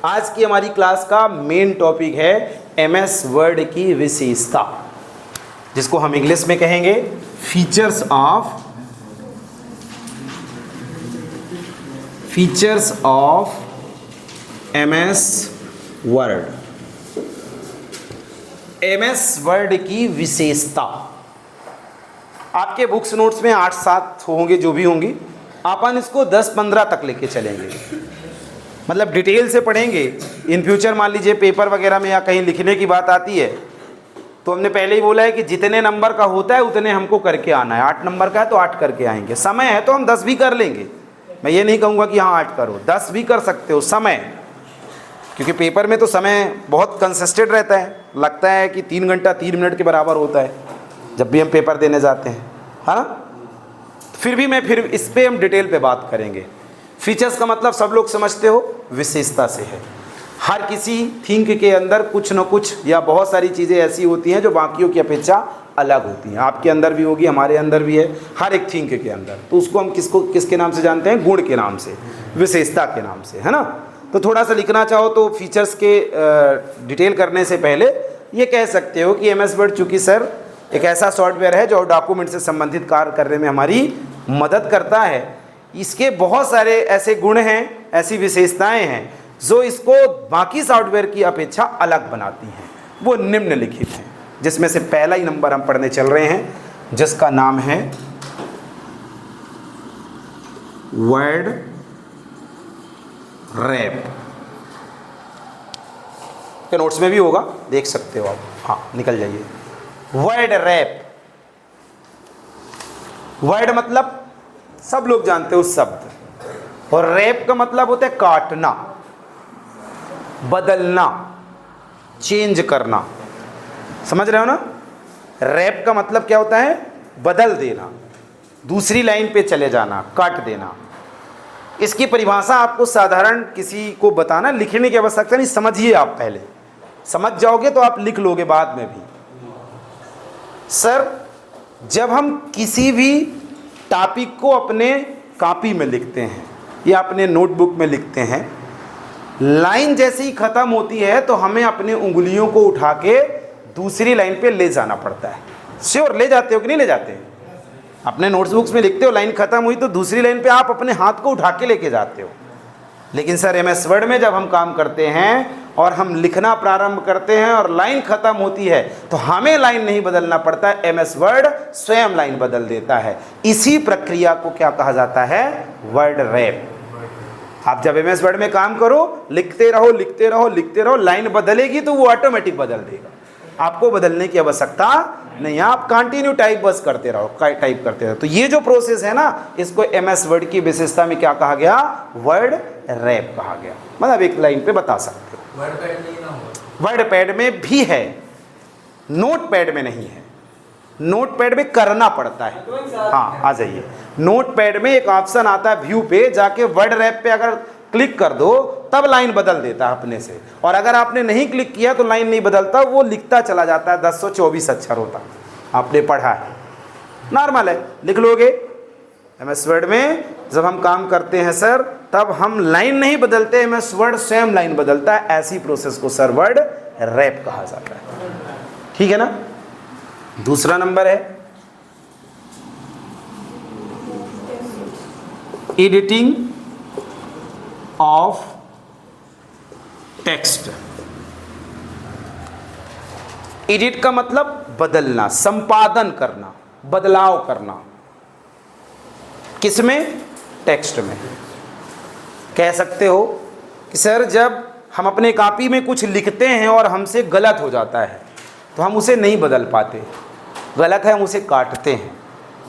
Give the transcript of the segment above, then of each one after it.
आज की हमारी क्लास का मेन टॉपिक है एमएस वर्ड की विशेषता, जिसको हम इंग्लिश में कहेंगे features of MS word. MS word की विशेषता आपके बुक्स नोट्स में 8-7 होंगे, जो भी होंगी। अपन इसको 10-15 तक लेके चलेंगे, मतलब डिटेल से पढ़ेंगे। इन फ्यूचर मान लीजिए पेपर वगैरह में या कहीं लिखने की बात आती है तो हमने पहले ही बोला है कि जितने नंबर का होता है उतने हमको करके आना है। 8 नंबर का है तो 8 करके आएंगे। समय है तो हम 10 भी कर लेंगे। मैं ये नहीं कहूँगा कि हाँ 8 करो, 10 भी कर सकते हो। समय, क्योंकि पेपर में तो समय बहुत कंसिस्टेंट रहता है, लगता है कि 3 घंटा 3 मिनट के बराबर होता है जब भी हम पेपर देने जाते हैं, है ना। फिर इस पर हम डिटेल पे बात करेंगे। फीचर्स का मतलब सब लोग समझते हो, विशेषता से है। हर किसी थिंक के अंदर कुछ न कुछ या बहुत सारी चीज़ें ऐसी होती हैं जो बाकियों की अपेक्षा अलग होती हैं। आपके अंदर भी होगी, हमारे अंदर भी है, हर एक थिंक के अंदर। तो उसको हम किसके नाम से जानते हैं? गुण के नाम से, विशेषता के नाम से, है ना। तो थोड़ा सा लिखना चाहो तो फीचर्स के डिटेल करने से पहले ये कह सकते हो कि एमएस वर्ड चूँकि सर एक ऐसा सॉफ्टवेयर है जो डॉक्यूमेंट से संबंधित कार्य करने में हमारी मदद करता है। इसके बहुत सारे ऐसे गुण हैं, ऐसी विशेषताएं हैं जो इसको बाकी सॉफ्टवेयर की अपेक्षा अलग बनाती हैं। वो निम्नलिखित हैं, जिसमें से पहला ही नंबर हम पढ़ने चल रहे हैं, जिसका नाम है वर्ड रैप। के नोट्स में भी होगा, देख सकते हो आप। हाँ, निकल जाइए। Word rap. वर्ड मतलब सब लोग जानते हो शब्द, और रैप का मतलब होता है काटना, बदलना, चेंज करना। समझ रहे हो ना। रैप का मतलब क्या होता है? बदल देना, दूसरी लाइन पे चले जाना, काट देना। इसकी परिभाषा आपको साधारण किसी को बताना, लिखने की आवश्यकता नहीं, समझिए आप। पहले समझ जाओगे तो आप लिख लोगे बाद में भी। सर, जब हम किसी भी टॉपिक को अपने कॉपी में लिखते हैं या अपने नोटबुक में लिखते हैं, लाइन जैसे ही ख़त्म होती है तो हमें अपने उंगलियों को उठा के दूसरी लाइन पे ले जाना पड़ता है। श्योर ले जाते हो कि नहीं ले जाते? अपने नोटबुक्स में लिखते हो, लाइन ख़त्म हुई तो दूसरी लाइन पे आप अपने हाथ को उठा के लेके जाते हो। लेकिन सर एमएस वर्ड में जब हम काम करते हैं और हम लिखना प्रारंभ करते हैं और लाइन ख़त्म होती है तो हमें लाइन नहीं बदलना पड़ता है, एमएस वर्ड स्वयं लाइन बदल देता है। इसी प्रक्रिया को क्या कहा जाता है? Word rap. आप जब एमएस वर्ड में काम करो, लिखते रहो लिखते रहो लिखते रहो, लाइन बदलेगी तो वो ऑटोमेटिक बदल देगा, आपको बदलने की आवश्यकता नहीं। आप कंटिन्यू टाइप बस करते रहो, टाइप करते रहो। तो ये जो प्रोसेस है ना, इसको एमएस वर्ड की विशेषता में क्या कहा गया? वर्ड रैप कहा गया। मतलब एक लाइन पे बता सकते हो। वर्ड पैड में भी है, नोट पैड में नहीं है। नोट पैड में करना पड़ता है। हाँ, आ जाइए। नोट पैड में एक ऑप्शन आता है व्यू पे, जाके वर्ड रैप पे अगर क्लिक कर दो तब लाइन बदल देता है अपने से। और अगर आपने नहीं क्लिक किया तो लाइन नहीं बदलता, वो लिखता चला जाता है 1024 अक्षर होता। आपने पढ़ा है, नॉर्मल है, लिख लोगे। एमएस वर्ड में जब हम काम करते हैं सर, तब हम लाइन नहीं बदलते, एमएस वर्ड स्वयं लाइन बदलता है। ऐसी प्रोसेस को सर वर्ड रैप कहा जाता है। ठीक है ना। दूसरा नंबर है एडिटिंग ऑफ टेक्स्ट। एडिट का मतलब बदलना, संपादन करना, बदलाव करना। किसमें? टेक्स्ट में। कह सकते हो कि सर जब हम अपने कॉपी में कुछ लिखते हैं और हमसे गलत हो जाता है तो हम उसे नहीं बदल पाते, गलत है हम उसे काटते हैं।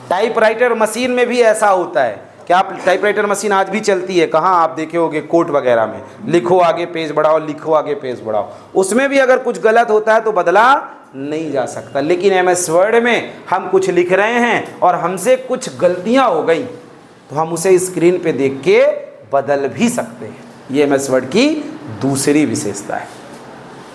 टाइपराइटर मशीन में भी ऐसा होता है कि आप टाइपराइटर मशीन आज भी चलती है, कहाँ आप देखे होगे कोर्ट वगैरह में, लिखो आगे पेज बढ़ाओ, लिखो आगे पेज बढ़ाओ। उसमें भी अगर कुछ गलत होता है तो बदला नहीं जा सकता। लेकिन एमएस वर्ड में हम कुछ लिख रहे हैं और हमसे कुछ गलतियां हो गई तो हम उसे स्क्रीन पे देख के बदल भी सकते हैं। ये एमएस वर्ड की दूसरी विशेषता है।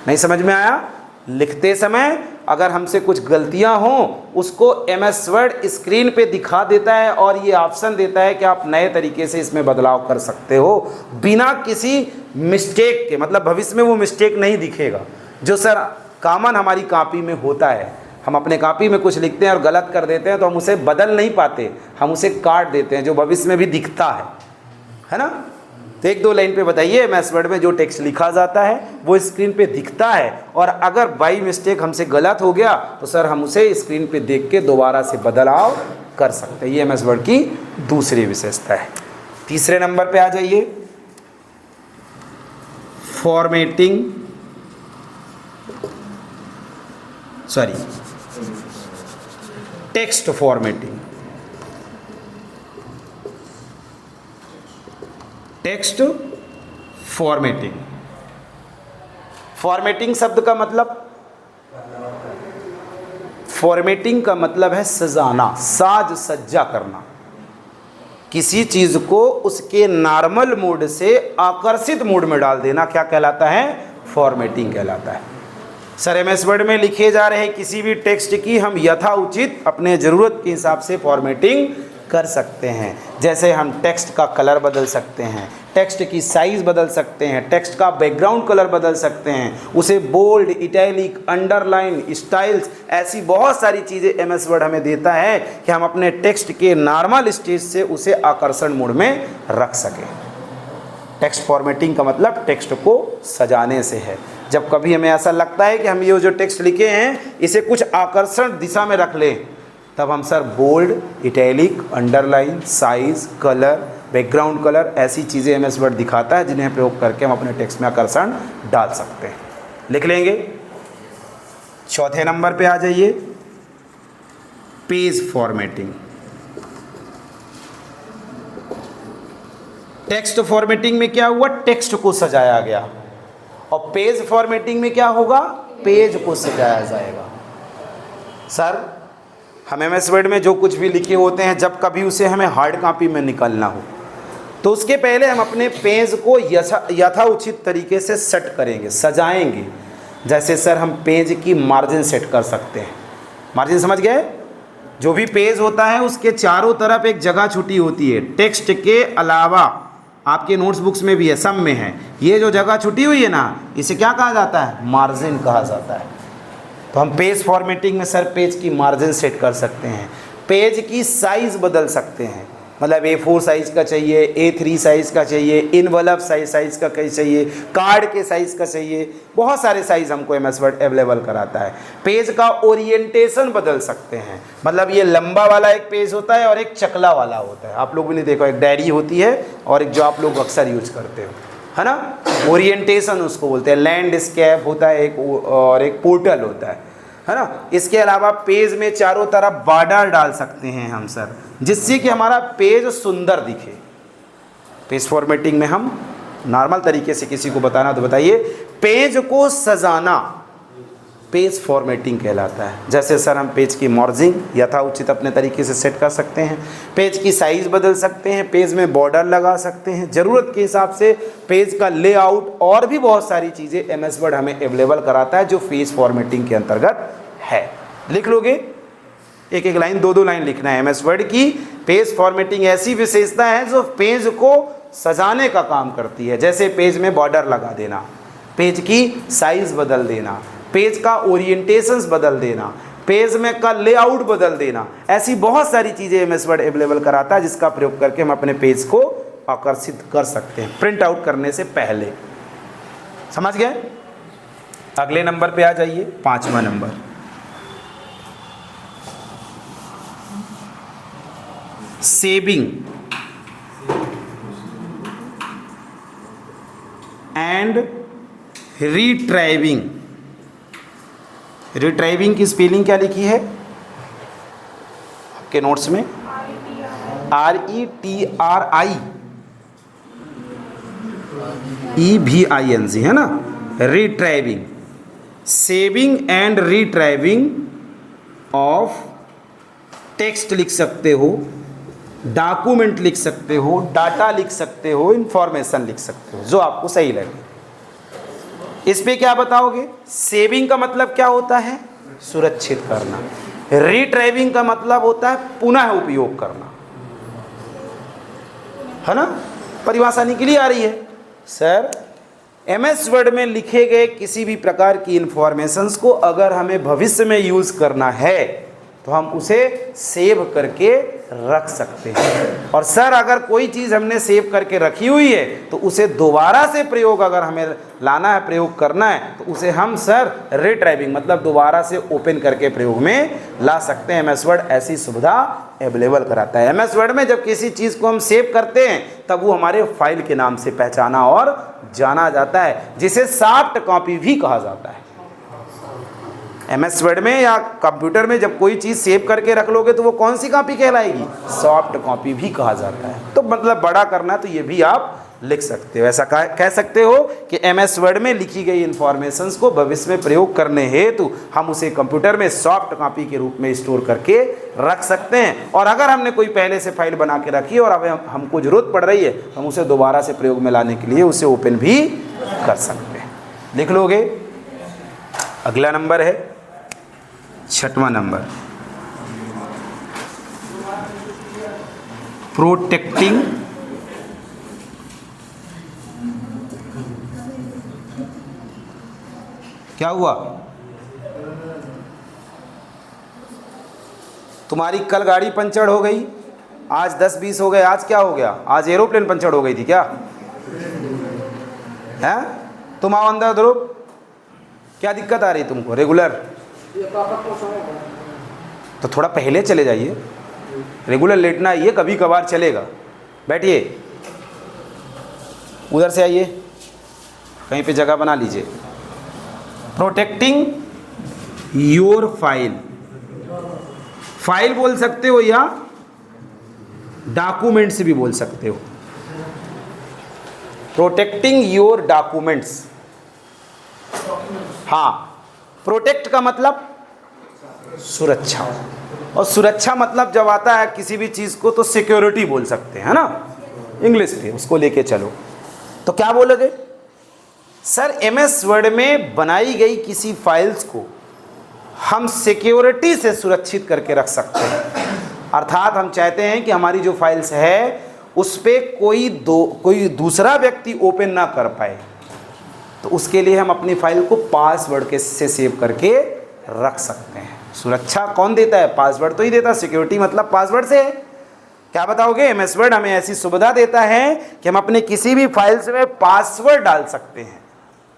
नहीं समझ में आया? लिखते समय अगर हमसे कुछ गलतियां हों उसको MS वर्ड स्क्रीन पे दिखा देता है और ये ऑप्शन देता है कि आप नए तरीके से इसमें बदलाव कर सकते हो बिना किसी मिस्टेक के। मतलब भविष्य में वो मिस्टेक नहीं दिखेगा जो सर कॉमन हमारी कॉपी में होता है। हम अपने कॉपी में कुछ लिखते हैं और गलत कर देते हैं तो हम उसे बदल नहीं पाते, हम उसे काट देते हैं, जो भविष्य में भी दिखता है ना। तो एक दो लाइन पे बताइए MS वर्ड में जो टेक्स्ट लिखा जाता है वो स्क्रीन पे दिखता है और अगर बाई मिस्टेक हमसे गलत हो गया तो सर हम उसे स्क्रीन पे देख के दोबारा से बदलाव कर सकते हैं। ये MS वर्ड की दूसरी विशेषता है। तीसरे नंबर पे आ जाइए, formatting, text formatting. Text formatting, formatting शब्द का मतलब, फॉर्मेटिंग का मतलब है सजाना, साज सज्जा करना। किसी चीज को उसके नॉर्मल मोड से आकर्षित मोड में डाल देना क्या कहलाता है? फॉर्मेटिंग कहलाता है। सर MS वर्ड में लिखे जा रहे किसी भी टेक्स्ट की हम यथाउचित अपने ज़रूरत के हिसाब से फॉर्मेटिंग कर सकते हैं। जैसे हम टेक्स्ट का कलर बदल सकते हैं, टेक्स्ट की साइज़ बदल सकते हैं, टेक्स्ट का बैकग्राउंड कलर बदल सकते हैं, उसे बोल्ड, इटैलिक, अंडरलाइन, स्टाइल्स, ऐसी बहुत सारी चीज़ें MS वर्ड हमें देता है कि हम अपने टेक्स्ट के नॉर्मल स्टेज से उसे आकर्षण मोड में रख सकें। टेक्स्ट फॉर्मेटिंग का मतलब टेक्स्ट को सजाने से है। जब कभी हमें ऐसा लगता है कि हम ये जो टेक्स्ट लिखे हैं इसे कुछ आकर्षण दिशा में रख लें, तब हम सर bold, italic, underline, size, colour, background colour, ऐसी चीज़ें MS वर्ड दिखाता है जिन्हें प्रयोग करके हम अपने टेक्स्ट में आकर्षण डाल सकते हैं। लिख लेंगे। चौथे नंबर पे आ जाइए, पेज फॉर्मेटिंग। टेक्स्ट फॉर्मेटिंग में क्या हुआ? टेक्स्ट को सजाया गया। और पेज फॉर्मेटिंग में क्या होगा? पेज को सजाया जाएगा। सर हम MS वर्ड में जो कुछ भी लिखे होते हैं जब कभी उसे हमें हार्ड कॉपी में निकालना हो तो उसके पहले हम अपने पेज को यथाउचित तरीके से सेट करेंगे, सजाएंगे। जैसे सर हम पेज की मार्जिन सेट कर सकते हैं। मार्जिन समझ गए? जो भी पेज होता है उसके चारों तरफ एक जगह छुटी होती है, टेक्स्ट के अलावा आपके नोट्स बुक्स में भी है, सब में है। ये जो जगह छुटी हुई है ना, इसे क्या कहा जाता है? मार्जिन कहा जाता है। तो हम पेज फॉर्मेटिंग में सर पेज की मार्जिन सेट कर सकते हैं, पेज की साइज़ बदल सकते हैं। मतलब A4 साइज़ का चाहिए, A3 साइज़ का चाहिए, इनवलप साइज़ का कहीं चाहिए, कार्ड के साइज़ का चाहिए, बहुत सारे साइज़ हमको MS वर्ड अवेलेबल कराता है। पेज का ओरिएंटेशन बदल सकते हैं। मतलब ये लंबा वाला एक पेज होता है और एक चकला वाला होता है। आप लोगों ने देखा, एक डायरी होती है और एक जो आप लोग अक्सर यूज करते हो, है ना, ओरिएंटेशन उसको बोलते हैं। लैंडस्केप होता है एक, और एक पोर्टल होता है ना। इसके अलावा पेज में चारों तरफ बॉर्डर डाल सकते हैं हम सर, जिससे कि हमारा पेज सुंदर दिखे। पेज फॉर्मेटिंग में हम नॉर्मल तरीके से किसी को बताना तो बताइए, पेज को सजाना पेज फॉर्मेटिंग कहलाता है। जैसे सर हम पेज की मार्जिन यथाउचित अपने तरीके से सेट कर सकते हैं, पेज की साइज़ बदल सकते हैं, पेज में बॉर्डर लगा सकते हैं, ज़रूरत के हिसाब से पेज का लेआउट और भी बहुत सारी चीज़ें MS वर्ड हमें अवेलेबल कराता है जो पेज फॉर्मेटिंग के अंतर्गत है। लिख लोगे? एक एक लाइन, दो दो लाइन लिखना है। MS वर्ड की पेज फॉर्मेटिंग ऐसी विशेषता है जो पेज को सजाने का काम करती है। जैसे पेज में बॉर्डर लगा देना, पेज की साइज़ बदल देना, पेज का ओरिएंटेशंस बदल देना, पेज में का लेआउट बदल देना, ऐसी बहुत सारी चीज़ें MS वर्ड अवेलेबल कराता है जिसका प्रयोग करके हम अपने पेज को आकर्षित कर सकते हैं प्रिंट आउट करने से पहले। समझ गए? अगले नंबर पे आ जाइए, 5वां number, saving and retrieving. Retrieving की स्पेलिंग क्या लिखी है आपके नोट्स में? RETRIEVING है ना, retrieving. Saving and retrieving of text लिख सकते हो, डॉक्यूमेंट लिख सकते हो, डाटा लिख सकते हो, इंफॉर्मेशन लिख सकते हो, जो आपको सही लगे। इस पे क्या बताओगे? सेविंग का मतलब क्या होता है? सुरक्षित करना। रिट्राइविंग का मतलब होता है पुनः उपयोग करना, है ना। परिभाषा निकली आ रही है। सर MS वर्ड में लिखे गए किसी भी प्रकार की इंफॉर्मेशंस को अगर हमें भविष्य में यूज़ करना है तो हम उसे सेव करके रख सकते हैं। और सर अगर कोई चीज़ हमने सेव करके रखी हुई है तो उसे दोबारा से प्रयोग अगर हमें लाना है, प्रयोग करना है, तो उसे हम सर रिट्राइविंग मतलब दोबारा से ओपन करके प्रयोग में ला सकते हैं। MS वर्ड ऐसी सुविधा अवेलेबल कराता है। MS वर्ड में जब किसी चीज़ को हम सेव करते हैं तब वो हमारे फाइल के नाम से पहचाना और जाना जाता है, जिसे सॉफ्ट कॉपी भी कहा जाता है। MS वर्ड में या कंप्यूटर में जब कोई चीज़ सेव करके रख लोगे तो वो कौन सी कॉपी कहलाएगी? सॉफ्ट कॉपी भी कहा जाता है। तो मतलब बड़ा करना है तो ये भी आप लिख सकते हो। ऐसा कह सकते हो कि MS वर्ड में लिखी गई इंफॉर्मेशंस को भविष्य में प्रयोग करने हेतु हम उसे कंप्यूटर में सॉफ्ट कॉपी के रूप में स्टोर करके रख सकते हैं। और अगर हमने कोई पहले से फाइल बना के रखी है और अब हमको ज़रूरत पड़ रही है हम उसे दोबारा से प्रयोग में लाने के लिए उसे ओपन भी कर सकते हैं। लिख लोगे। अगला नंबर है 6वां नंबर, प्रोटेक्टिंग क्या हुआ? तुम्हारी कल गाड़ी पंचर हो गई, आज 10-20 हो गए, आज क्या हो गया? आज एरोप्लेन पंचर हो गई थी क्या? हैं? तुम आओ अंदर ध्रुव, क्या दिक्कत आ रही तुमको? रेगुलर तो थोड़ा पहले चले जाइए, रेगुलर लेटना ये कभी कभार चलेगा। बैठिए, उधर से आइए, कहीं पे जगह बना लीजिए। प्रोटेक्टिंग योर फाइल, फाइल बोल सकते हो या डॉक्यूमेंट्स भी बोल सकते हो। प्रोटेक्टिंग योर डॉक्यूमेंट्स, हाँ। प्रोटेक्ट का मतलब सुरक्षा, और सुरक्षा मतलब जब आता है किसी भी चीज़ को तो सिक्योरिटी बोल सकते हैं, है ना। इंग्लिश पे उसको लेके चलो तो क्या बोलोगे? सर MS वर्ड में बनाई गई किसी फाइल्स को हम सिक्योरिटी से सुरक्षित करके रख सकते हैं। अर्थात हम चाहते हैं कि हमारी जो फाइल्स है उस पर कोई दूसरा व्यक्ति ओपन ना कर पाए, तो उसके लिए हम अपनी फाइल को पासवर्ड से सेव करके रख सकते हैं। सुरक्षा कौन देता है? पासवर्ड तो ही देता है। सिक्योरिटी मतलब पासवर्ड से है। क्या बताओगे? MS वर्ड हमें ऐसी सुविधा देता है कि हम अपने किसी भी फाइल्स में पासवर्ड डाल सकते हैं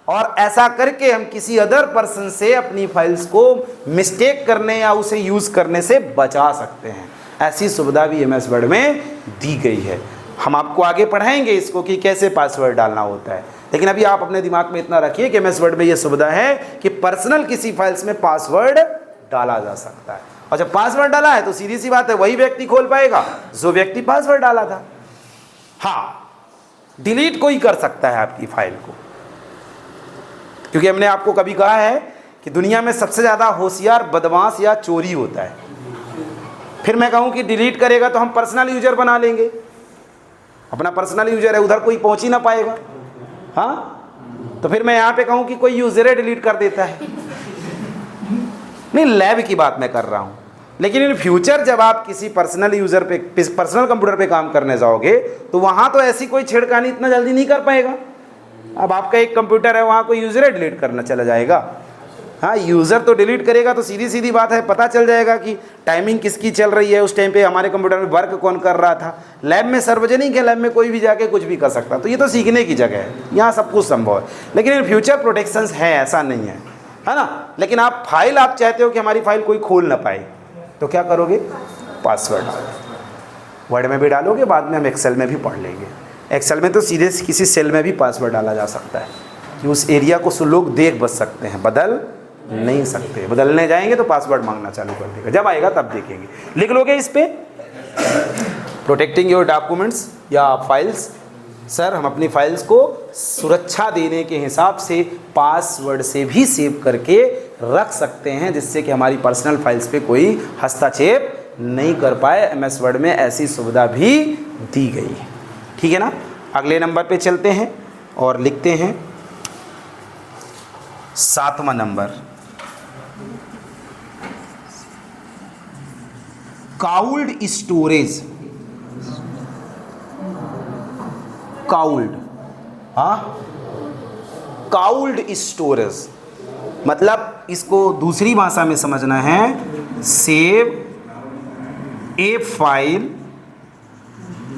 और ऐसा करके हम किसी अदर पर्सन से अपनी फाइल्स को मिस्टेक करने या उसे यूज़ करने से बचा सकते हैं। ऐसी सुविधा भी MS वर्ड में दी गई है। हम आपको आगे पढ़ाएंगे इसको कि कैसे पासवर्ड डालना होता है, लेकिन अभी आप अपने दिमाग में इतना रखिए कि MS वर्ड में यह सुविधा है कि पर्सनल किसी फाइल्स में पासवर्ड डाला जा सकता है। और जब पासवर्ड डाला है तो सीधी सी बात है वही व्यक्ति खोल पाएगा जो व्यक्ति पासवर्ड डाला था। हाँ, डिलीट कोई कर सकता है आपकी फाइल को, क्योंकि हमने आपको कभी कहा है कि दुनिया में सबसे ज़्यादा होशियार बदमाश या चोरी होता है। फिर मैं कहूँ कि डिलीट करेगा तो हम पर्सनल यूजर बना लेंगे, अपना पर्सनल यूजर है, उधर कोई पहुँच ही ना पाएगा। हाँ, तो फिर मैं यहाँ पे कहूँ कि कोई यूजर है डिलीट कर देता है। नहीं, लैब की बात मैं कर रहा हूँ। लेकिन इन फ्यूचर जब आप किसी पर्सनल यूज़र पे, पर्सनल कंप्यूटर पे काम करने जाओगे तो वहाँ तो ऐसी कोई छेड़खानी इतना जल्दी नहीं कर पाएगा। अब आपका एक कंप्यूटर है, वहाँ कोई यूज़र है डिलीट करना चला जाएगा। हाँ, यूज़र तो डिलीट करेगा तो सीधी सीधी बात है पता चल जाएगा कि टाइमिंग किसकी चल रही है, उस टाइम पे हमारे कंप्यूटर में वर्क कौन कर रहा था। लैब में सार्वजनिक है, लैब में कोई भी जाके कुछ भी कर सकता, तो ये तो सीखने की जगह है, यहाँ सब कुछ संभव है। लेकिन इन फ्यूचर प्रोटेक्शंस हैं, ऐसा नहीं है, है ना। लेकिन आप फाइल, आप चाहते हो कि हमारी फाइल कोई खोल ना पाए, तो क्या करोगे? पासवर्ड वर्ड में भी डालोगे, बाद में हम एक्सेल में भी पढ़ लेंगे। एक्सेल में तो सीधे किसी सेल में भी पासवर्ड डाला जा सकता है कि उस एरिया को सब लोग देख बच सकते हैं, बदल नहीं सकते। बदलने जाएंगे तो पासवर्ड मांगना चालू कर देगा, जब आएगा तब देखेंगे। लिख लोगे इस पे, प्रोटेक्टिंग योर डॉक्यूमेंट्स या फाइल्स। सर हम अपनी फाइल्स को सुरक्षा देने के हिसाब से पासवर्ड से भी सेव करके रख सकते हैं, जिससे कि हमारी पर्सनल फाइल्स पे कोई हस्तक्षेप नहीं कर पाए। MS वर्ड में ऐसी सुविधा भी दी गई है, ठीक है ना। अगले नंबर पे चलते हैं और लिखते हैं 7वां नंबर, काउल्ड स्टोरेज, काउल्ड, हाँ, काउल्ड स्टोरेज मतलब इसको दूसरी भाषा में समझना है, save a file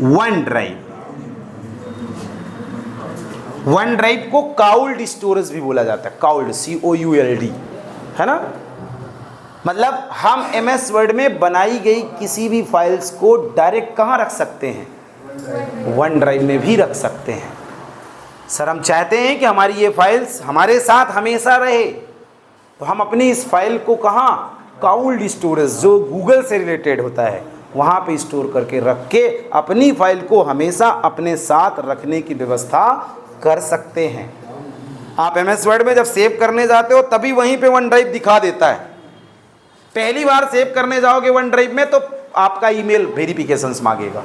one drive. One drive को काउल्ड स्टोरेज भी बोला जाता है, काउल्ड, COULD, है ना। मतलब हम MS वर्ड में बनाई गई किसी भी फाइल्स को डायरेक्ट कहाँ रख सकते हैं, वन ड्राइव में भी रख सकते हैं। सर हम चाहते हैं कि हमारी ये फाइल्स हमारे साथ हमेशा रहे, तो हम अपनी इस फाइल को कहाँ, काउल्ड स्टोरेज जो गूगल से रिलेटेड होता है वहाँ पे स्टोर करके रख के अपनी फाइल को हमेशा अपने साथ रखने की व्यवस्था कर सकते हैं। आप MS वर्ड में जब सेव करने जाते हो तभी वहीं पे वन ड्राइव दिखा देता है। पहली बार सेव करने जाओगे वन ड्राइव में तो आपका ईमेल वेरिफिकेशंस मांगेगा,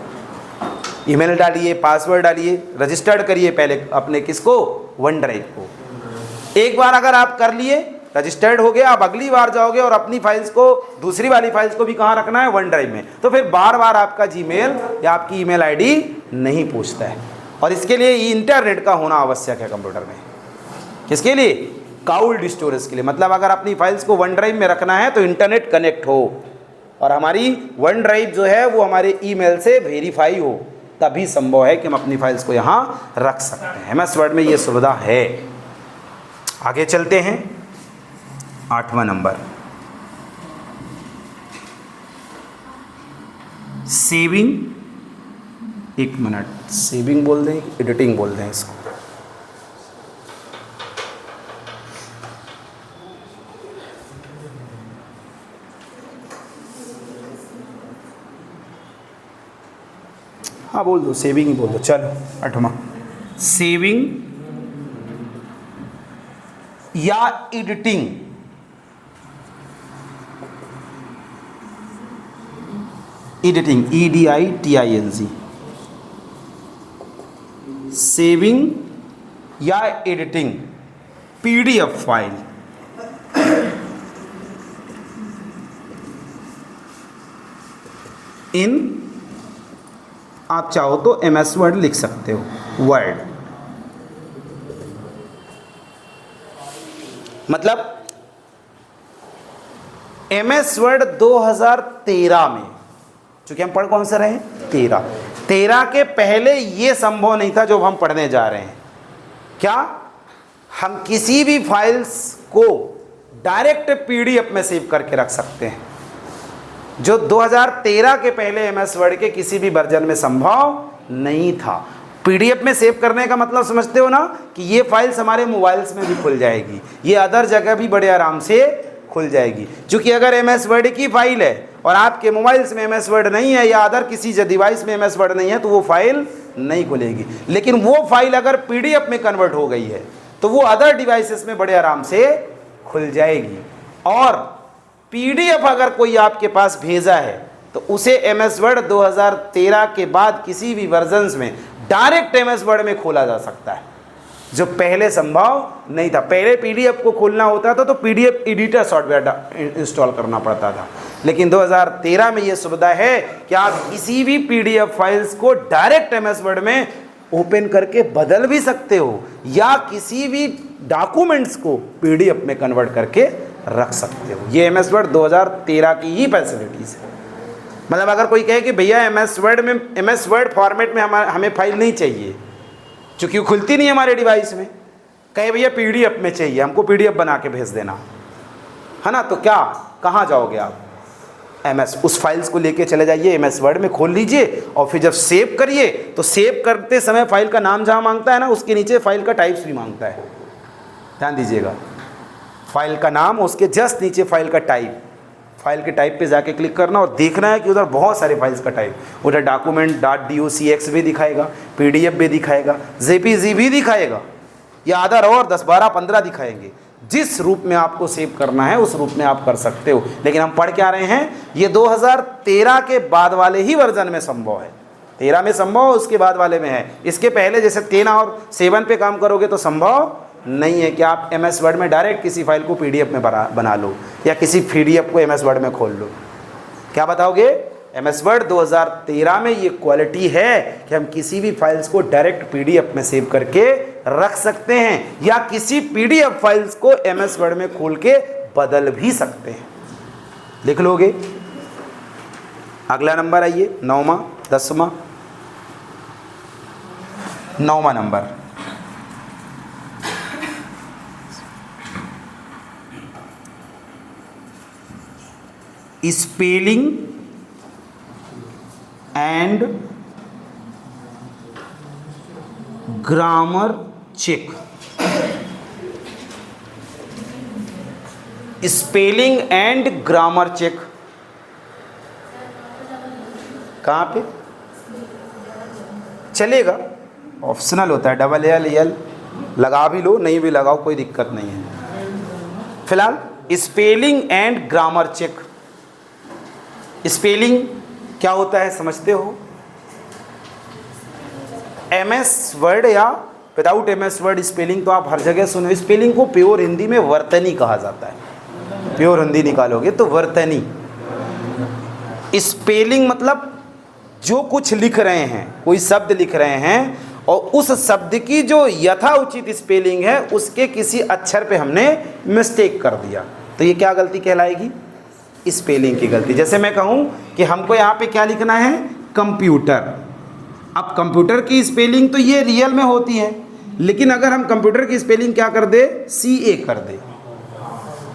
ईमेल डालिए, पासवर्ड डालिए, रजिस्टर्ड करिए पहले अपने किसको, वन ड्राइव को। एक बार अगर आप कर लिए, रजिस्टर्ड हो गया, आप अगली बार जाओगे और अपनी फाइल्स को, दूसरी वाली फाइल्स को भी कहाँ रखना है, वन ड्राइव में, तो फिर बार बार आपका जीमेल या आपकी ईमेल आईडी नहीं पूछता है। और इसके लिए इंटरनेट का होना आवश्यक है कंप्यूटर में। किसके लिए, काउल्ड स्टोरेज के लिए। मतलब अगर अपनी फाइल्स को वन ड्राइव में रखना है तो इंटरनेट कनेक्ट हो और हमारी वन ड्राइव जो है वो हमारे ईमेल से वेरीफाई हो, तभी संभव है कि हम अपनी फाइल्स को यहाँ रख सकते हैं। MS वर्ड में ये सुविधा है। आगे चलते हैं, 8वां नंबर, सेविंग। एक मिनट, सेविंग बोल दें, एडिटिंग बोल दें इसको। हाँ बोल दो, सेविंग ही बोल दो, चलो। 8वां, सेविंग या एडिटिंग। एडिटिंग, EDITING, सेविंग या एडिटिंग PDF फाइल। इन आप चाहो तो MS वर्ड लिख सकते हो, वर्ड मतलब MS वर्ड 2013 में, चूंकि हम पढ़ कौन सा रहे हैं, 13 के पहले ये संभव नहीं था जो हम पढ़ने जा रहे हैं। क्या हम किसी भी फाइल्स को डायरेक्ट PDF में सेव करके रख सकते हैं, जो 2013 के पहले MS वर्ड के किसी भी वर्जन में संभव नहीं था। PDF में सेव करने का मतलब समझते हो ना, कि ये फाइल्स हमारे मोबाइल्स में भी खुल जाएगी, ये अदर जगह भी बड़े आराम से खुल जाएगी। क्योंकि अगर MS वर्ड की फाइल है और आपके मोबाइल्स में MS वर्ड नहीं है या अदर किसी डिवाइस में MS वर्ड नहीं है तो वो फाइल नहीं खुलेगी। लेकिन वो फाइल अगर PDF में कन्वर्ट हो गई है तो वो अदर डिवाइसेस में बड़े आराम से खुल जाएगी। और PDF अगर कोई आपके पास भेजा है तो उसे MS वर्ड 2013 के बाद किसी भी वर्जन्स में डायरेक्ट MS वर्ड में खोला जा सकता है, जो पहले संभव नहीं था। पहले PDF को खोलना होता था तो PDF एडिटर सॉफ्टवेयर इंस्टॉल करना पड़ता था, लेकिन 2013 में ये सुविधा है कि आप किसी भी PDF फाइल्स को डायरेक्ट MS वर्ड में ओपन करके बदल भी सकते हो या किसी भी डॉक्यूमेंट्स को PDF में कन्वर्ट करके रख सकते हो। ये MS वर्ड 2013 की ही फैसिलिटीज़ है। मतलब अगर कोई कहे कि भैया MS वर्ड फॉर्मेट में हमें फाइल नहीं चाहिए, चूँकि खुलती नहीं है हमारे डिवाइस में, कहे भैया PDF में चाहिए, हमको PDF बना के भेज देना, है ना, तो क्या, कहाँ जाओगे आप, उस फाइल्स को लेके चले जाइए, MS वर्ड में खोल लीजिए और फिर जब सेव करिए तो सेव करते समय फाइल का नाम जहाँ मांगता है ना, उसके नीचे फाइल का टाइप्स भी मांगता है। ध्यान दीजिएगा, फाइल का नाम, उसके जस्ट नीचे फाइल का टाइप, फाइल के टाइप पे जाके क्लिक करना और देखना है कि उधर बहुत सारे फाइल्स का टाइप, उधर डॉक्यूमेंट .docx भी दिखाएगा, PDF भी दिखाएगा, JPG भी दिखाएगा, या अदर और 10, 12, 15 दिखाएंगे। जिस रूप में आपको सेव करना है उस रूप में आप कर सकते हो। लेकिन हम पढ़ क्या रहे हैं, ये 2013 के बाद वाले ही वर्जन में संभव है। 13 में संभव, उसके बाद वाले में है। इसके पहले जैसे 10 और 7 पे काम करोगे तो संभव नहीं है कि आप MS वर्ड में डायरेक्ट किसी फाइल को PDF में बना लो या किसी PDF को MS वर्ड में खोल लो। क्या बताओगे, MS वर्ड 2013 में ये क्वालिटी है कि हम किसी भी फाइल्स को डायरेक्ट PDF में सेव करके रख सकते हैं या किसी PDF फाइल्स को MS वर्ड में खोल के बदल भी सकते हैं। लिख लोगे। अगला नंबर आइए, 9वां 10वां 9वां number, spelling and grammar check. Spelling and grammar check कहाँ पे चलेगा? ऑप्शनल होता है, LL लगा भी लो, नहीं भी लगाओ, कोई दिक्कत नहीं है। फिलहाल spelling and grammar check. Spelling क्या होता है समझते हो? MS वर्ड या विदाउट MS वर्ड स्पेलिंग तो आप हर जगह सुनो। स्पेलिंग को प्योर हिंदी में वर्तनी कहा जाता है। प्योर हिंदी निकालोगे तो वर्तनी। स्पेलिंग मतलब जो कुछ लिख रहे हैं, कोई शब्द लिख रहे हैं और उस शब्द की जो यथाउचित स्पेलिंग है उसके किसी अक्षर पे हमने मिस्टेक कर दिया तो ये क्या गलती कहलाएगी? स्पेलिंग की गलती। जैसे मैं कहूँ कि हमको यहाँ पे क्या लिखना है? कंप्यूटर। अब कंप्यूटर की स्पेलिंग तो ये रियल में होती है, लेकिन अगर हम कंप्यूटर की स्पेलिंग क्या कर दे? CA कर दे,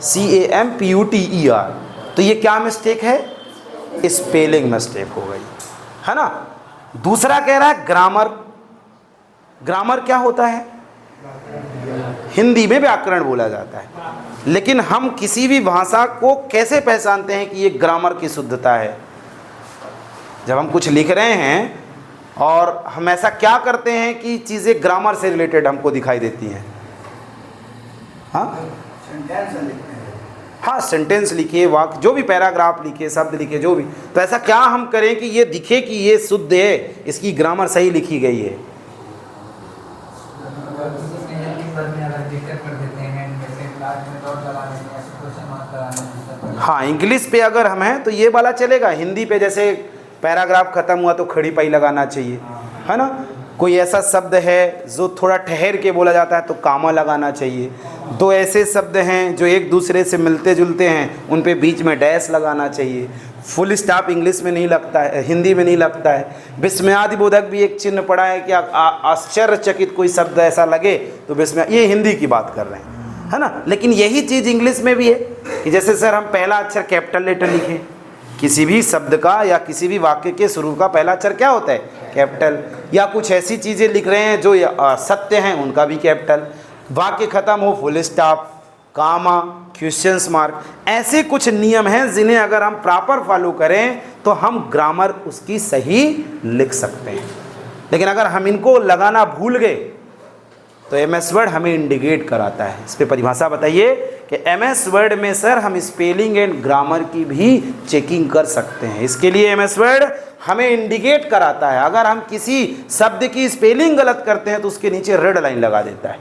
CAMPUTER, तो ये क्या मिस्टेक है? स्पेलिंग मिस्टेक हो गई, है ना। दूसरा कह रहा है ग्रामर। ग्रामर क्या होता है? हिंदी में व्याकरण बोला जाता है, लेकिन हम किसी भी भाषा को कैसे पहचानते हैं कि ये ग्रामर की शुद्धता है? जब हम कुछ लिख रहे हैं और हम ऐसा क्या करते हैं कि चीज़ें ग्रामर से रिलेटेड हमको दिखाई देती हैं? हाँ, सेंटेंस लिखिए, वाक्य, जो भी पैराग्राफ लिखिए, शब्द लिखिए, जो भी, तो ऐसा क्या हम करें कि ये दिखे कि ये शुद्ध है, इसकी ग्रामर सही लिखी गई है? हाँ, इंग्लिश पे अगर हम हैं तो ये वाला चलेगा। हिंदी पे जैसे पैराग्राफ खत्म हुआ तो खड़ी पाई लगाना चाहिए, है ना। कोई ऐसा शब्द है जो थोड़ा ठहर के बोला जाता है तो कामा लगाना चाहिए। दो ऐसे शब्द हैं जो एक दूसरे से मिलते जुलते हैं, उन पे बीच में डैश लगाना चाहिए। फुल स्टॉप इंग्लिश में नहीं लगता है, हिंदी में नहीं लगता है। विस्मयादिबोधक भी एक चिन्ह पड़ा है कि आश्चर्यचकित कोई शब्द ऐसा लगे तो विस्मय, ये हिंदी की बात कर रहे हैं, है ना। लेकिन यही चीज़ इंग्लिश में भी है कि जैसे सर हम पहला अक्षर कैपिटल लेटर लिखें, किसी भी शब्द का या किसी भी वाक्य के शुरू का पहला अक्षर क्या होता है? कैपिटल। या कुछ ऐसी चीज़ें लिख रहे हैं जो सत्य हैं, उनका भी कैपिटल। वाक्य ख़त्म हो फुल स्टॉप, कामा, क्वेश्चंस मार्क। ऐसे कुछ नियम हैं जिन्हें अगर हम प्रॉपर फॉलो करें तो हम ग्रामर उसकी सही लिख सकते हैं। लेकिन अगर हम इनको लगाना भूल गए तो MS वर्ड हमें इंडिकेट कराता है। इस पर परिभाषा बताइए कि MS वर्ड में सर हम स्पेलिंग एंड ग्रामर की भी चेकिंग कर सकते हैं। इसके लिए MS वर्ड हमें इंडिकेट कराता है। अगर हम किसी शब्द की स्पेलिंग गलत करते हैं तो उसके नीचे रेड लाइन लगा देता है,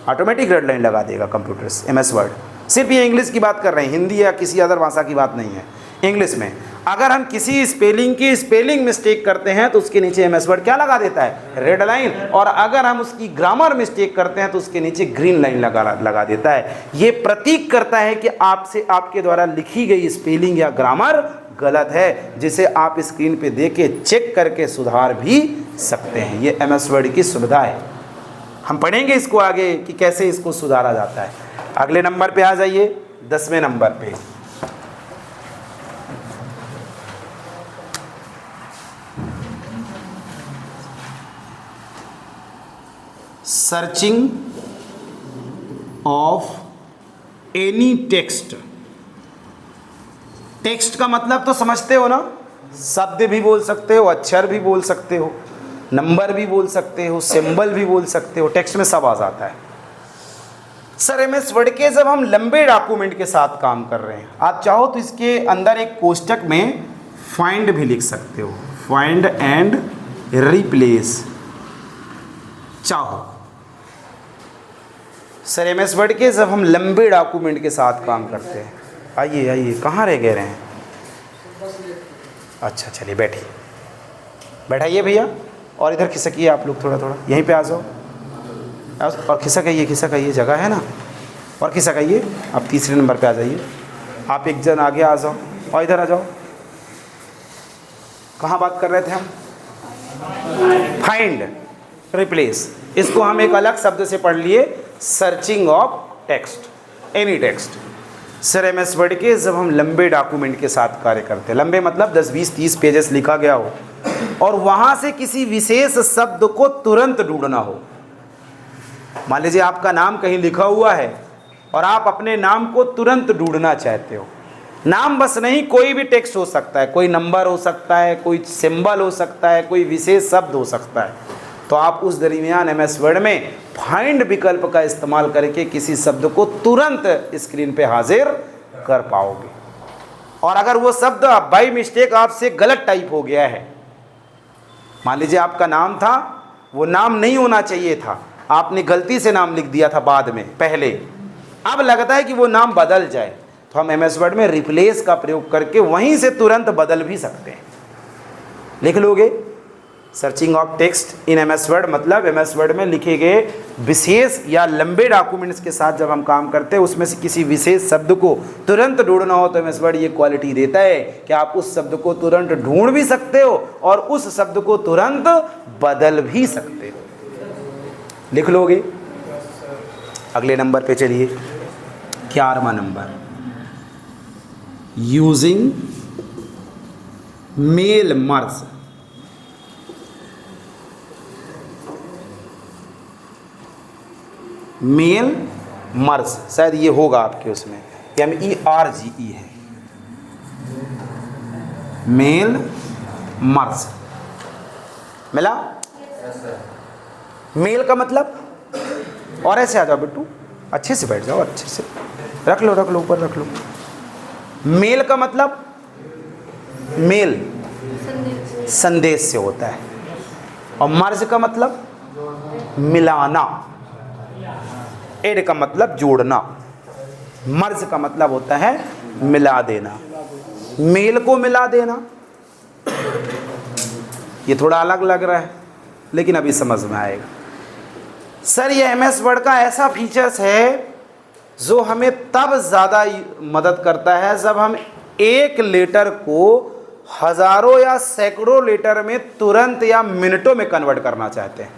ऑटोमेटिक रेड लाइन लगा देगा कंप्यूटर्स। MS वर्ड सिर्फ ये इंग्लिश की बात कर रहे हैं, हिंदी या किसी अदर भाषा की बात नहीं है। इंग्लिश में अगर हम किसी स्पेलिंग की स्पेलिंग मिस्टेक करते हैं तो उसके नीचे MS वर्ड क्या लगा देता है? Red line. और अगर हम उसकी ग्रामर मिस्टेक करते हैं तो उसके नीचे ग्रीन लाइन लगा देता है। ये प्रतीक करता है कि आपसे आपके द्वारा लिखी गई स्पेलिंग या ग्रामर गलत है, जिसे आप स्क्रीन पे देख के चेक करके सुधार भी सकते हैं। ये MS वर्ड की सुविधा है। हम पढ़ेंगे इसको आगे कि कैसे इसको सुधारा जाता है। अगले नंबर पे आ जाइए, 10वें नंबर पे। Searching of any text. Text का मतलब तो समझते हो ना? शब्द भी बोल सकते हो, अक्षर भी बोल सकते हो, नंबर भी बोल सकते हो, सिंबल भी बोल सकते हो। टेक्स्ट में सब आ जाता है। सर MS वर्ड के जब हम लंबे डॉक्यूमेंट के साथ काम कर रहे हैं, आप चाहो तो इसके अंदर एक कोष्टक में फाइंड भी लिख सकते हो, फाइंड एंड रिप्लेस चाहो। सर MS वर्ड के जब हम लंबे डॉक्यूमेंट के साथ काम करते हैं, आइए कहाँ रह गए हैं? अच्छा चलिए बैठिए, बैठाइए भैया, और इधर खिसकिए आप लोग थोड़ा थोड़ा, यहीं पे आ जाओ और खिसकाइए, जगह है ना, और खिसकाइए। आप तीसरे नंबर पे आ जाइए, आप एक जन आगे आ जाओ और इधर आ जाओ। कहाँ बात कर रहे थे हम? Find, replace. इसको हम एक अलग शब्द से पढ़ लिए, searching of text, any text. Sir MS word के जब हम लंबे डॉक्यूमेंट के साथ कार्य करते हैं, लंबे मतलब 10, 20, 30 पेजेस लिखा गया हो और वहाँ से किसी विशेष शब्द को तुरंत ढूंढना हो। मान लीजिए आपका नाम कहीं लिखा हुआ है और आप अपने नाम को तुरंत ढूंढना चाहते हो। नाम बस नहीं, कोई भी टेक्स्ट हो सकता है, कोई नंबर हो सकता है, कोई सिंबल हो सकता है, कोई विशेष शब्द हो सकता है। तो आप उस दरमियान MS वर्ड में फाइंड विकल्प का इस्तेमाल करके किसी शब्द को तुरंत स्क्रीन पे हाजिर कर पाओगे। और अगर वो शब्द बाय मिस्टेक आपसे गलत टाइप हो गया है, मान लीजिए आपका नाम था, वो नाम नहीं होना चाहिए था, आपने गलती से नाम लिख दिया था बाद में पहले, अब लगता है कि वो नाम बदल जाए, तो हम MS वर्ड में रिप्लेस का प्रयोग करके वहीं से तुरंत बदल भी सकते हैं। लिख लोगे searching of text in MS word, मतलब MS वर्ड में लिखे गए विशेष या लंबे डॉक्यूमेंट्स के साथ जब हम काम करते हैं, उसमें से किसी विशेष शब्द को तुरंत ढूंढना हो तो MS वर्ड ये क्वालिटी देता है कि आप उस शब्द को तुरंत ढूंढ भी सकते हो और उस शब्द को तुरंत बदल भी सकते हो। लिख लोगे। अगले नंबर पे चलिए, 11वां number, using mail merge. Mail merge, शायद ये होगा आपके उसमें, MERGE है, मेल मर्ज। मिला? मेल का मतलब, और ऐसे आ जाओ बिट्टू, अच्छे से बैठ जाओ, अच्छे से रख लो ऊपर रख लो। मेल का मतलब, मेल संदेश से होता है, और मर्ज का मतलब मिलाना, एड का मतलब जोड़ना, मर्ज का मतलब होता है मिला देना, मेल को मिला देना। ये थोड़ा अलग लग रहा है लेकिन अभी समझ में आएगा। सर ये MS वर्ड का ऐसा फीचर्स है जो हमें तब ज़्यादा मदद करता है जब हम एक लेटर को हज़ारों या सैकड़ों लेटर में तुरंत या मिनटों में कन्वर्ट करना चाहते हैं।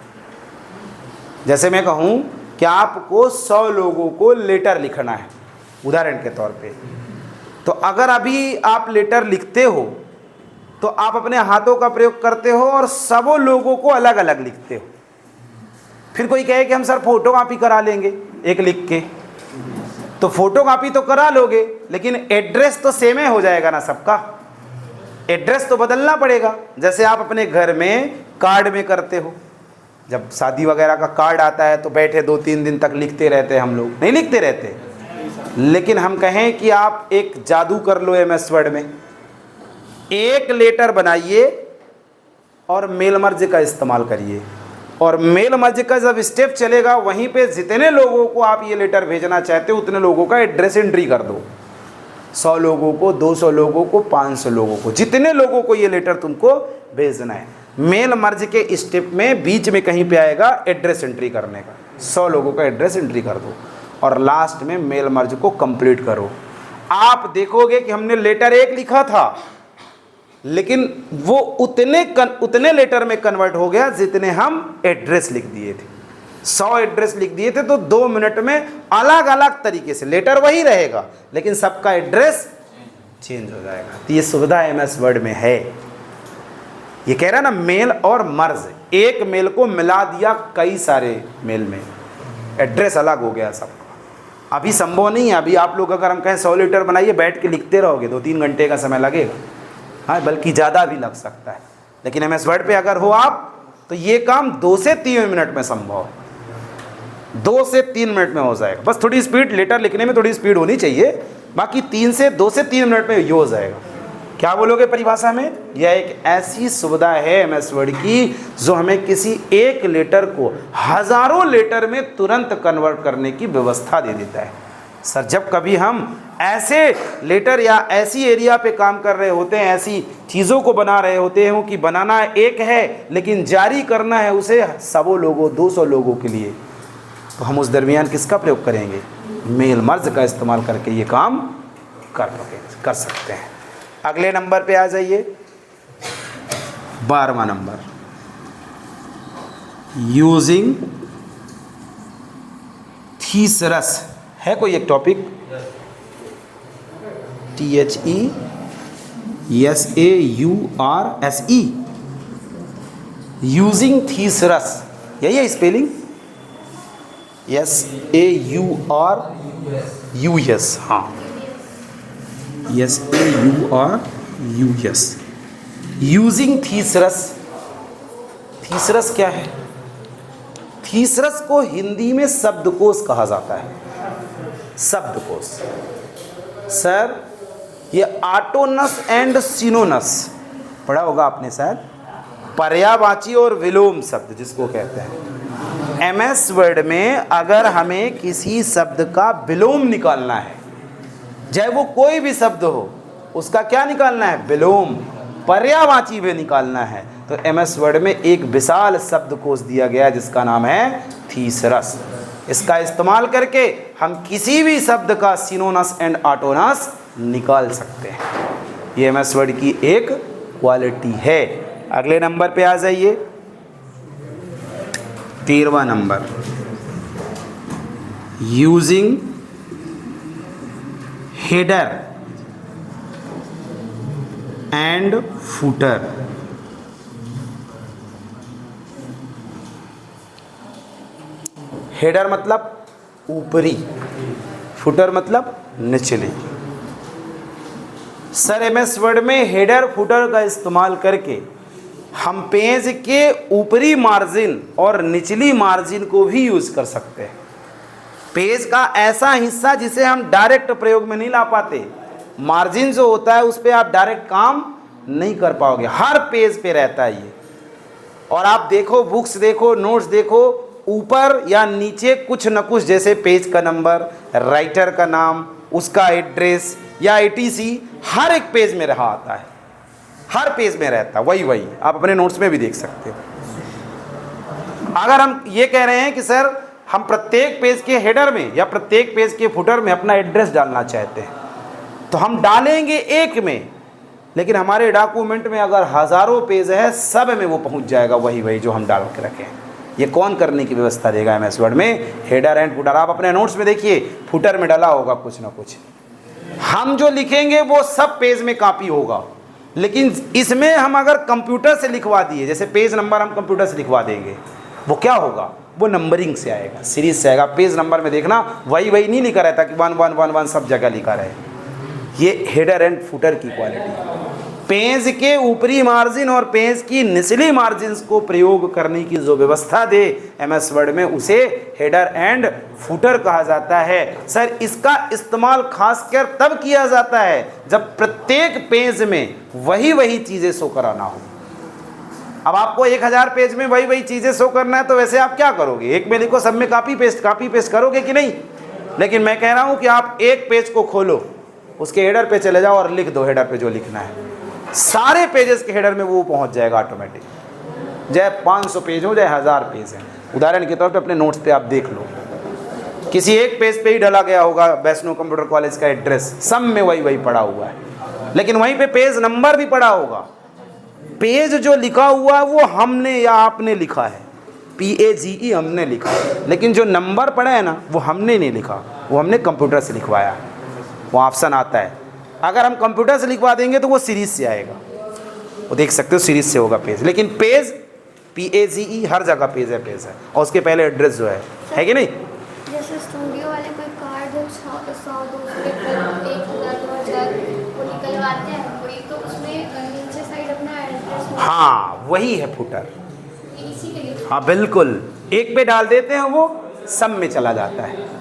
जैसे मैं कहूँ कि आपको 100 लोगों को लेटर लिखना है उदाहरण के तौर पे, तो अगर अभी आप लेटर लिखते हो तो आप अपने हाथों का प्रयोग करते हो और सबों लोगों को अलग अलग लिखते हो। फिर कोई कहे कि हम सर फोटो कॉपी करा लेंगे एक लिख के, तो फोटो कॉपी तो करा लोगे लेकिन एड्रेस तो सेम ही हो जाएगा ना सबका, एड्रेस तो बदलना पड़ेगा। जैसे आप अपने घर में कार्ड में करते हो, जब शादी वगैरह का कार्ड आता है तो बैठे 2-3 दिन तक लिखते रहते हैं, हम लोग नहीं लिखते रहते। लेकिन हम कहें कि आप एक जादू कर लो MS वर्ड में, एक लेटर बनाइए और मेल मर्ज का इस्तेमाल करिए, और मेल मर्ज का जब स्टेप चलेगा वहीं पे जितने लोगों को आप ये लेटर भेजना चाहते हो उतने लोगों का एड्रेस एंट्री कर दो, 100 लोगों को, 200 लोगों को, 500 लोगों को, जितने लोगों को ये लेटर तुमको भेजना है। मेल मर्ज के स्टेप में बीच में कहीं पे आएगा एड्रेस एंट्री करने का, 100 लोगों का एड्रेस एंट्री कर दो और लास्ट में मेल मर्ज को कंप्लीट करो। आप देखोगे कि हमने लेटर 1 लिखा था लेकिन वो उतने लेटर में कन्वर्ट हो गया जितने हम एड्रेस लिख दिए थे। 100 एड्रेस लिख दिए थे तो 2 मिनट में अलग अलग तरीके से, लेटर वही रहेगा लेकिन सबका एड्रेस चेंज हो जाएगा। तो ये सुविधा MS वर्ड में है। ये कह रहा है ना मेल और मर्ज, एक मेल को मिला दिया कई सारे मेल में, एड्रेस अलग हो गया सबका। अभी संभव नहीं है, अभी आप लोग अगर हम कहें 100 लेटर बनाइए बैठ के लिखते रहोगे 2-3 घंटे का समय लगेगा, हाँ बल्कि ज़्यादा भी लग सकता है। लेकिन MS वर्ड पे अगर हो आप तो ये काम 2 से 3 मिनट में संभव है, 2 से 3 मिनट में हो जाएगा। बस थोड़ी स्पीड, लेटर लिखने में थोड़ी स्पीड होनी चाहिए, बाकी 2 से 3 मिनट में ये हो जाएगा। क्या बोलोगे परिभाषा में? यह एक ऐसी सुविधा है MS वर्ड की जो हमें किसी एक लेटर को हज़ारों लेटर में तुरंत कन्वर्ट करने की व्यवस्था दे देता है। सर जब कभी हम ऐसे लेटर या ऐसी एरिया पे काम कर रहे होते हैं, ऐसी चीज़ों को बना रहे होते हैं कि बनाना एक है लेकिन जारी करना है उसे 100 लोगों 200 लोगों के लिए, तो हम उस दरमियान किसका प्रयोग करेंगे? मेल मर्ज का इस्तेमाल करके ये काम कर सकते हैं। अगले नंबर पे आ जाइए, 12वां नंबर, यूजिंग थीसरस। है कोई एक टॉपिक? THESAURSE, यूजिंग थीसरस, यही है स्पेलिंग? SAURUS, हाँ, SAURUS, यूजिंग थीसरस। थीसरस क्या है? थीसरस को हिंदी में शब्दकोश कहा जाता है। शब्दकोश सर, ये ऑटोनस एंड सिनोनस पढ़ा होगा आपने शायद, पर्यायवाची और विलोम शब्द जिसको कहते हैं। MS वर्ड में अगर हमें किसी शब्द का विलोम निकालना है, चाहे वो कोई भी शब्द हो, उसका क्या निकालना है? विलोम। पर्यायवाची भी निकालना है तो MS वर्ड में एक विशाल शब्दकोश दिया गया है जिसका नाम है थीसरस। इसका इस्तेमाल करके हम किसी भी शब्द का सिनोनस एंड ऑटोनस निकाल सकते हैं। ये MS वर्ड की एक क्वालिटी है। अगले नंबर पे आ जाइए, 13वां number, using header and footer. Header मतलब ऊपरी, फुटर मतलब निचली। सर MS वर्ड में हेडर फुटर का इस्तेमाल करके हम पेज के ऊपरी मार्जिन और निचली मार्जिन को भी यूज़ कर सकते हैं। पेज का ऐसा हिस्सा जिसे हम डायरेक्ट प्रयोग में नहीं ला पाते, मार्जिन जो होता है उस पर आप डायरेक्ट काम नहीं कर पाओगे, हर पेज पे रहता है ये। और आप देखो, बुक्स देखो, नोट्स देखो, ऊपर या नीचे कुछ न कुछ, जैसे पेज का नंबर, राइटर का नाम, उसका एड्रेस या ETC हर एक पेज में रहा आता है, हर पेज में रहता है। वही आप अपने नोट्स में भी देख सकते हो। अगर हम ये कह रहे हैं कि सर हम प्रत्येक पेज के हेडर में या प्रत्येक पेज के फुटर में अपना एड्रेस डालना चाहते हैं तो हम डालेंगे एक में, लेकिन हमारे डॉक्यूमेंट में अगर हज़ारों पेज है, सब में वो पहुंच जाएगा वही जो हम डाल के रखें। ये कौन करने की व्यवस्था देगा MS वर्ड में? Header and footer. आप अपने नोट्स में देखिए, फुटर में डाला होगा कुछ ना कुछ। हम जो लिखेंगे वो सब पेज में कॉपी होगा, लेकिन इसमें हम अगर कंप्यूटर से लिखवा दिए, जैसे पेज नंबर हम कंप्यूटर से लिखवा देंगे, वो क्या होगा? वो नंबरिंग से आएगा, सीरीज से आएगा। पेज नंबर में देखना वही नहीं लिखा रहता कि 1111 सब जगह लिखा रहे। ये हेडर एंड फुटर की क्वालिटी। पेज के ऊपरी मार्जिन और पेज की निचली मार्जिन को प्रयोग करने की जो व्यवस्था दे MS वर्ड में, उसे हेडर एंड फुटर कहा जाता है। सर इसका इस्तेमाल खासकर तब किया जाता है जब प्रत्येक पेज में वही चीज़ें शो कराना हो। अब आपको 1000 पेज में वही चीज़ें शो करना है तो वैसे आप क्या करोगे? एक में लिखो, सब में कॉपी पेस्ट करोगे कि नहीं? लेकिन मैं कह रहा हूँ कि आप एक पेज को खोलो, उसके हेडर पे चले जाओ और लिख दो हेडर पे जो लिखना है, सारे पेजेस के हेडर में वो पहुंच जाएगा ऑटोमेटिक। चाहे 500 पेज हो, चाहे 1000 पेज है। उदाहरण के तौर पे अपने नोट्स पे आप देख लो, किसी एक पेज पे ही डाला गया होगा वैष्णो कंप्यूटर कॉलेज का एड्रेस, सब में वही पड़ा हुआ है, लेकिन वहीं पे पेज नंबर भी पड़ा होगा। पेज जो लिखा हुआ है वो हमने या आपने लिखा है, PAGE हमने लिखा, लेकिन जो नंबर पड़ा है ना वो हमने नहीं लिखा, वो हमने कंप्यूटर से लिखवाया। वो ऑप्शन आता है, अगर हम कंप्यूटर से लिखवा देंगे तो वो सीरीज से आएगा, वो देख सकते हो सीरीज से होगा पेज। लेकिन पेज PAGE हर जगह पेज है और उसके पहले एड्रेस जो है कि नहीं? जैसे स्टूडियो वाले कोई कार्ड 100 200 1000 वो निकलवाते हैं कोई, तो उसमें नीचे साइड अपना एड्रेस, हाँ वही है फुटर। इसी के लिए हाँ बिल्कुल, एक पे डाल देते हैं वो सब में चला जाता है।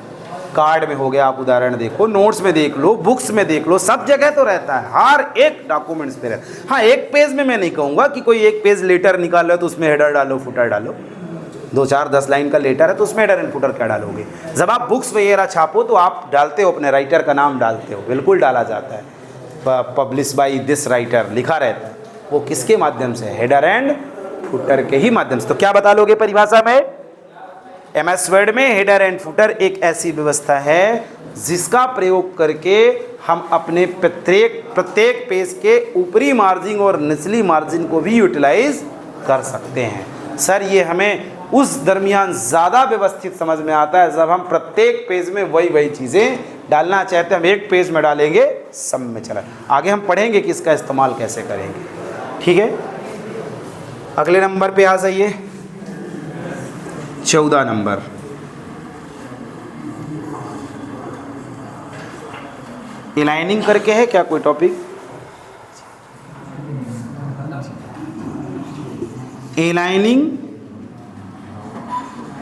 कार्ड में हो गया, आप उदाहरण देखो, नोट्स में देख लो, बुक्स में देख लो, सब जगह तो रहता है, हर एक डॉक्यूमेंट्स पे रहता है। हाँ एक पेज में मैं नहीं कहूँगा कि कोई एक पेज लेटर निकाल लो तो उसमें हेडर डालो फुटर डालो, 2 4 10 लाइन का लेटर है तो उसमें हेडर एंड फुटर क्या डालोगे। जब आप बुक्स वगैरह छापो तो आप डालते हो, अपने राइटर का नाम डालते हो, बिल्कुल डाला जाता है, पब्लिश बाई दिस राइटर लिखा रहता है। वो किसके माध्यम से? हेडर एंड फुटर के ही माध्यम से। तो क्या बता लोगे परिभाषा में? MS वर्ड में हेडर एंड फुटर एक ऐसी व्यवस्था है जिसका प्रयोग करके हम अपने प्रत्येक पेज के ऊपरी मार्जिन और निचली मार्जिन को भी यूटिलाइज कर सकते हैं। सर ये हमें उस दरमियान ज़्यादा व्यवस्थित समझ में आता है जब हम प्रत्येक पेज में वही चीज़ें डालना चाहते हैं। हम एक पेज में डालेंगे, सब में चला। आगे हम पढ़ेंगे कि इसका इस्तेमाल कैसे करेंगे, ठीक है। अगले नंबर पे आ जाइए, 14 नंबर। एलाइनिंग करके है क्या कोई टॉपिक? एलाइनिंग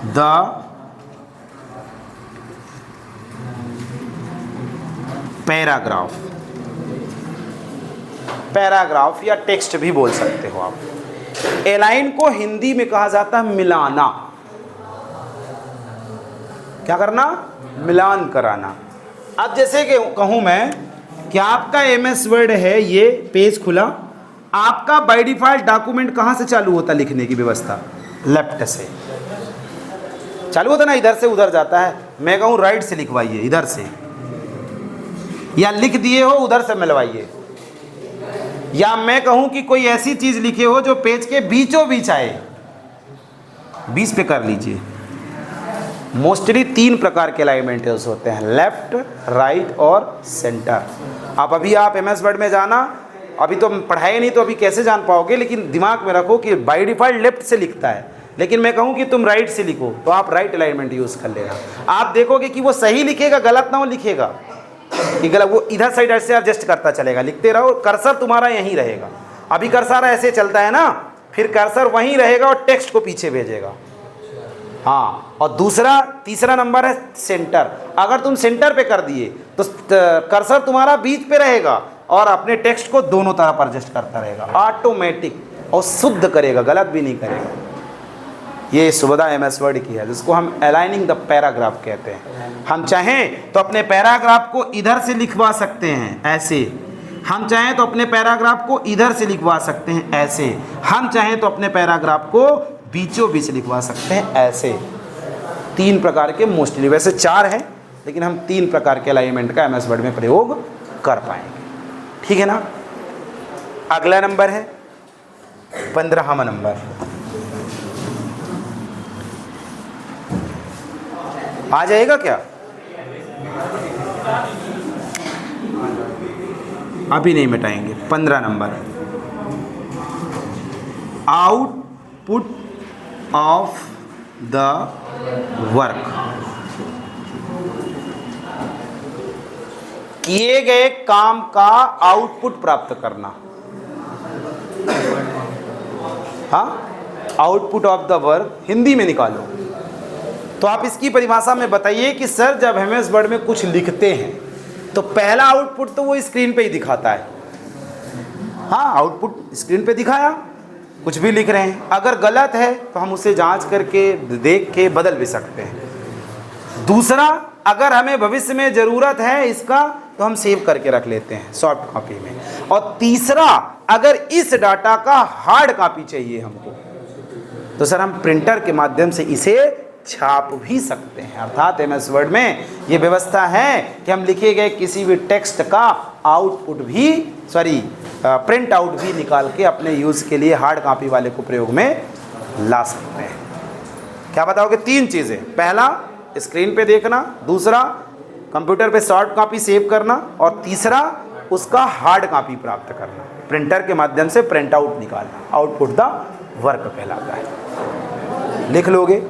द पैराग्राफ या टेक्स्ट भी बोल सकते हो आप। एलाइन को हिंदी में कहा जाता है मिलाना। क्या करना? मिलान कराना। अब जैसे कि कहूं मैं कि आपका MS वर्ड है, ये पेज खुला, आपका बाय डिफॉल्ट डॉक्यूमेंट कहां से चालू होता लिखने की व्यवस्था? लेफ्ट से चालू होता ना, इधर से उधर जाता है। मैं कहूं राइट से लिखवाइए, इधर से, या लिख दिए हो उधर से मिलवाइए, या मैं कहूं कि कोई ऐसी चीज लिखे हो जो पेज के बीचों बीच आए, 20 पे कर लीजिए। मोस्टली 3 प्रकार के अलाइनमेंट्स होते हैं, लेफ्ट, राइट और सेंटर। आप MS वर्ड में जाना, अभी तो पढ़ाए नहीं तो अभी कैसे जान पाओगे, लेकिन दिमाग में रखो कि बाय डिफॉल्ट लेफ्ट से लिखता है, लेकिन मैं कहूं कि तुम राइट से लिखो तो आप राइट अलाइनमेंट यूज़ कर लेना। आप देखोगे कि वो सही लिखेगा, गलत ना हो लिखेगा कि गलत, वो इधर साइड ऐसे एडजस्ट करता चलेगा, लिखते रहो। कर्सर तुम्हारा यहीं रहेगा, अभी कर्सर ऐसे चलता है ना, फिर कर्सर वहीं रहेगा और टेक्स्ट को पीछे भेजेगा। हाँ, और तीसरा नंबर है सेंटर। अगर तुम सेंटर पे कर दिए तो कर्सर तुम्हारा बीच पे रहेगा और अपने टेक्स्ट को दोनों तरफ एडजस्ट करता रहेगा, ऑटोमेटिक, और शुद्ध करेगा, गलत भी नहीं करेगा। ये सुविधा MS वर्ड की है, जिसको हम अलाइनिंग द पैराग्राफ कहते हैं। हम चाहें तो अपने पैराग्राफ को इधर से लिखवा सकते हैं ऐसे, हम चाहें तो अपने पैराग्राफ को इधर से लिखवा सकते हैं ऐसे, हम चाहें तो अपने पैराग्राफ को बीचों बीच लिखवा सकते हैं ऐसे। 3 प्रकार के मोस्टली, वैसे 4 हैं, लेकिन हम 3 प्रकार के अलाइनमेंट का MS वर्ड में प्रयोग कर पाएंगे, ठीक है ना। अगला नंबर है 15वां नंबर। आ जाएगा क्या? अभी नहीं मिटाएंगे। 15 number, output of the work. किए गए काम का आउटपुट प्राप्त करना। हाँ, output of the work Hindi में निकालो तो आप इसकी परिभाषा में बताइए कि सर जब MS वर्ड में कुछ लिखते हैं तो पहला आउटपुट तो वो स्क्रीन पे ही दिखाता है। हाँ, आउटपुट स्क्रीन पे दिखाया, कुछ भी लिख रहे हैं, अगर गलत है तो हम उसे जांच करके देख के बदल भी सकते हैं। दूसरा, अगर हमें भविष्य में ज़रूरत है इसका तो हम सेव करके रख लेते हैं सॉफ्ट कॉपी में। और तीसरा, अगर इस डाटा का हार्ड कॉपी चाहिए हमको तो सर हम प्रिंटर के माध्यम से इसे छाप भी सकते हैं। अर्थात MS वर्ड में ये व्यवस्था है कि हम लिखे गए किसी भी टेक्स्ट का आउटपुट भी प्रिंट आउट भी निकाल के अपने यूज़ के लिए हार्ड कॉपी वाले को प्रयोग में ला सकते हैं। क्या बताओगे? 3 चीज़ें, पहला स्क्रीन पे देखना, दूसरा कंप्यूटर पे सॉफ्ट कॉपी सेव करना, और तीसरा उसका हार्ड कॉपी प्राप्त करना, प्रिंटर के माध्यम से प्रिंट आउट निकालना। आउटपुट द वर्क कहलाता है। लिख लोगे?